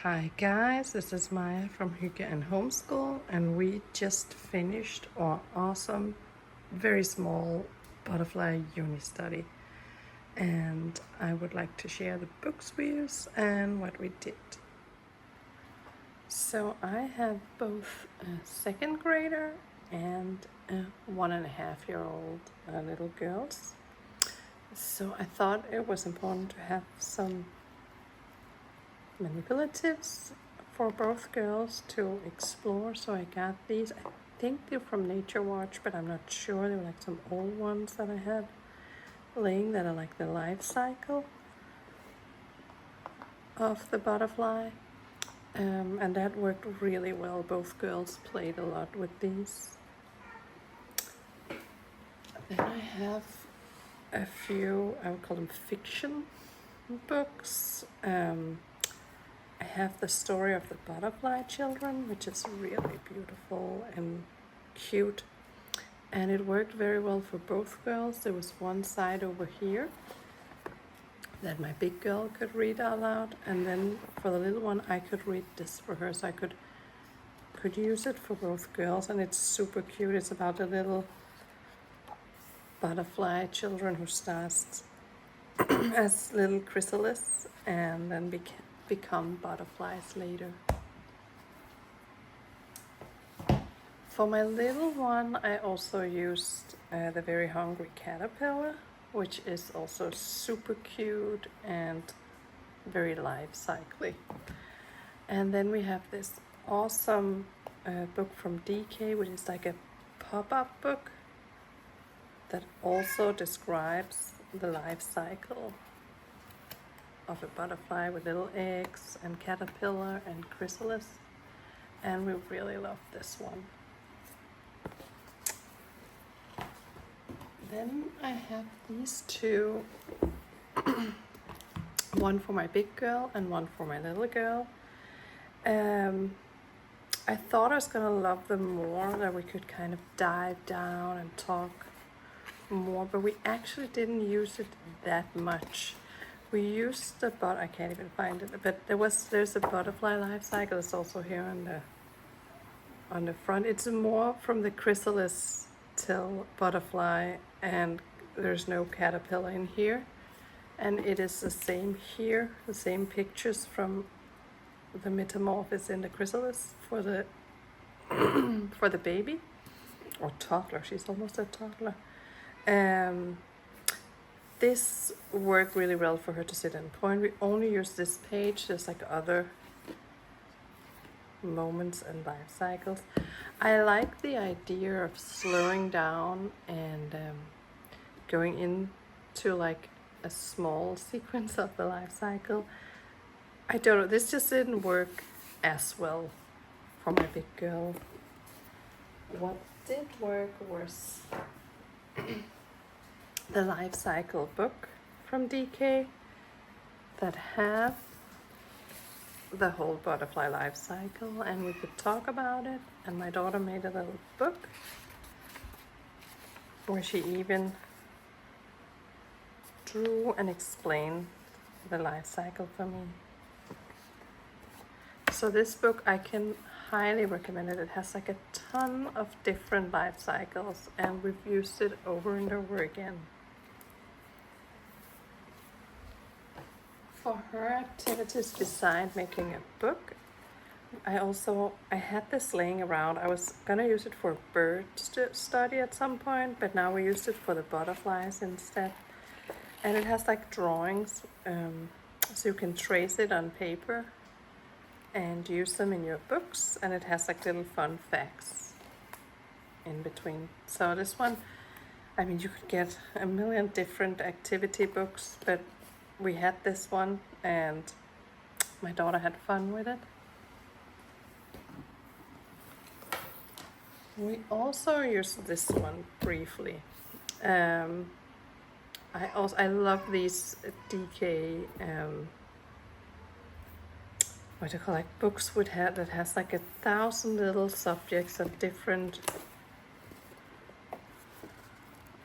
Hi guys, this is Maya from Hygge and Homeschool, and we just finished our awesome, very small butterfly uni study. And I would like to share the books we used and what we did. So I have both a second grader and a 1.5-year-old little girls. So I thought it was important to have some manipulatives for both girls to explore. So I got these. I think they're from Nature Watch, but I'm not sure. They're like some old ones that I had laying that are like the life cycle of the butterfly. And that worked really well. Both girls played a lot with these. Then I have a few, I would call them fiction books. I have the story of the butterfly children, which is really beautiful and cute. And it worked very well for both girls. There was one side over here that my big girl could read out loud, and then for the little one I could read this for her, so I could use it for both girls. And it's super cute. It's about the little butterfly children who starts as little chrysalises and then become butterflies later. For my little one, I also used the Very Hungry Caterpillar, which is also super cute and very life-cycly. And then we have this awesome book from DK, which is like a pop-up book that also describes the life cycle of a butterfly with little eggs and caterpillar and chrysalis. And we really love this one. Then I have these two, one for my big girl and one for my little girl. I thought I was gonna love them more, that we could kind of dive down and talk more, but we actually didn't use it that much. We used the I can't even find it, but there's a butterfly life cycle. It's also here on the front. It's more from the chrysalis till butterfly, and there's no caterpillar in here. And it is the same here, the same pictures from the metamorphosis in the chrysalis for the for the baby or toddler. She's almost a toddler. This worked really well for her to sit and point. We only use this page. There's like other moments and life cycles. I like the idea of slowing down and going into like a small sequence of the life cycle. I don't know, this just didn't work as well for my big girl. What did work was the life cycle book from DK that had the whole butterfly life cycle, and we could talk about it. And my daughter made a little book where she even drew and explained the life cycle for me. So this book, I can highly recommend it. It has like a ton of different life cycles, and we've used it over and over again. For her activities beside making a book, I had this laying around. I was gonna use it for a bird study at some point, but now we used it for the butterflies instead. And it has like drawings, so you can trace it on paper and use them in your books, and it has like little fun facts in between. So this one, I mean, you could get a million different activity books, but we had this one and my daughter had fun with it. We also used this one briefly. I love these DK what do you call, like books that has like 1,000 little subjects of different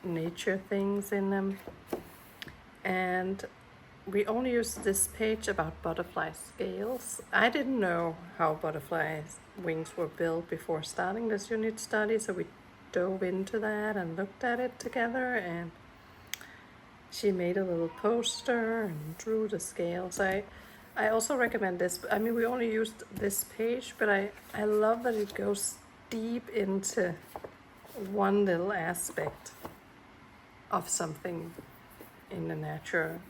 nature things in them. And we only used this page about butterfly scales. I didn't know how butterflies' wings were built before starting this unit study, so we dove into that and looked at it together, and she made a little poster and drew the scales. I also recommend this. I mean, we only used this page, but I love that it goes deep into one little aspect of something in the nature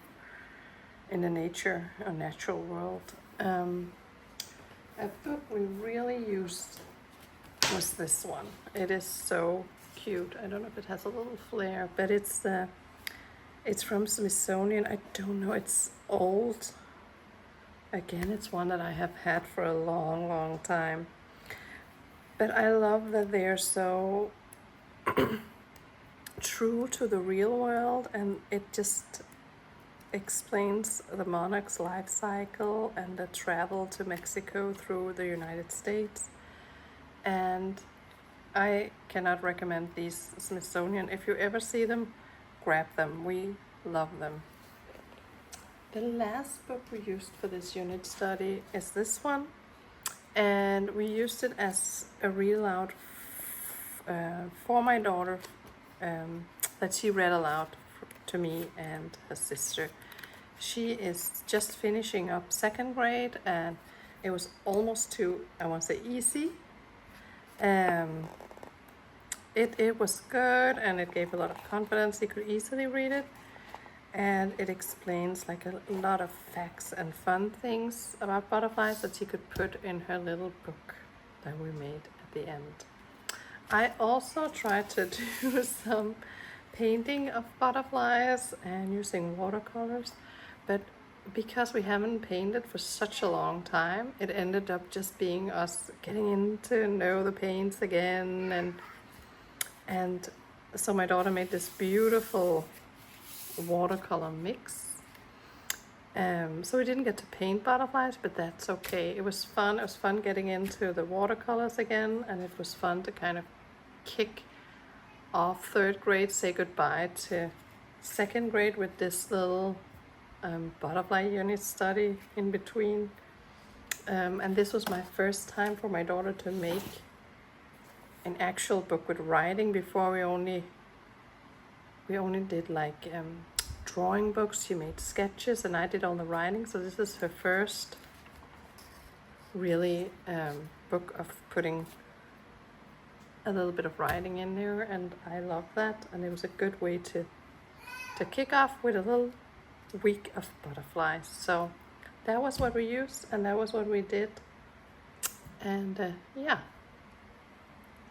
or natural world. A book we really used was this one. It is so cute. I don't know if it has a little flare, but it's from Smithsonian. I don't know, it's old. Again, it's one that I have had for a long, long time. But I love that they're so true to the real world, and it just explains the Monarch's life cycle and the travel to Mexico through the United States. And I cannot recommend these Smithsonian. If you ever see them, grab them. We love them. The last book we used for this unit study is this one, and we used it as a read aloud for my daughter, that she read aloud to me and her sister. She is just finishing up 2nd grade, and it was almost too, I want to say, easy. It was good, and it gave a lot of confidence. You could easily read it, and it explains like a lot of facts and fun things about butterflies that she could put in her little book that we made at the end. I also tried to do some painting of butterflies and using watercolors, but because we haven't painted for such a long time, it ended up just being us getting into know the paints again, and so my daughter made this beautiful watercolor mix. So we didn't get to paint butterflies, but that's okay. It was fun. It was fun getting into the watercolors again, and it was fun to kind of kick off 3rd grade, say goodbye to 2nd grade with this little butterfly unit study in between. And this was my first time for my daughter to make an actual book with writing. Before we only did like drawing books. She made sketches and I did all the writing. So this is her first really book of putting a little bit of writing in there, and I love that. And it was a good way to kick off with a little week of butterflies. So that was what we used, and that was what we did. And yeah.